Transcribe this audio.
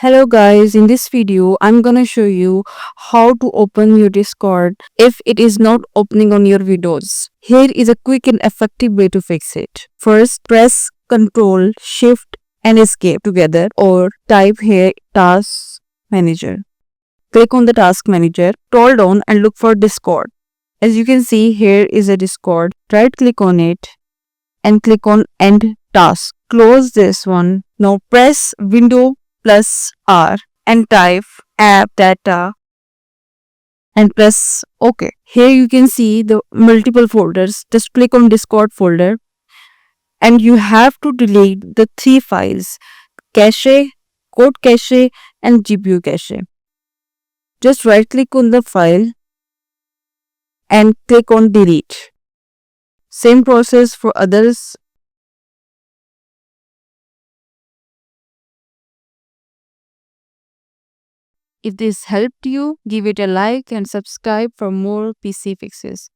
Hello guys, in this video I'm gonna show you how to open your Discord if it is not opening on your Windows. Here is a quick and effective way to fix it. First, press Ctrl, Shift and Escape together or type here Task Manager. Click on the Task Manager, scroll down and look for Discord. As you can see, here is a Discord. Right click on it and click on End Task. Close this one. Now press Window plus R and type app data and press OK. Here you can see the multiple folders. Just click on Discord folder and you have to delete the three files: cache, code cache and GPU cache. Just right click on the file and click on delete. Same process for others. If this helped you, give it a like and subscribe for more PC fixes.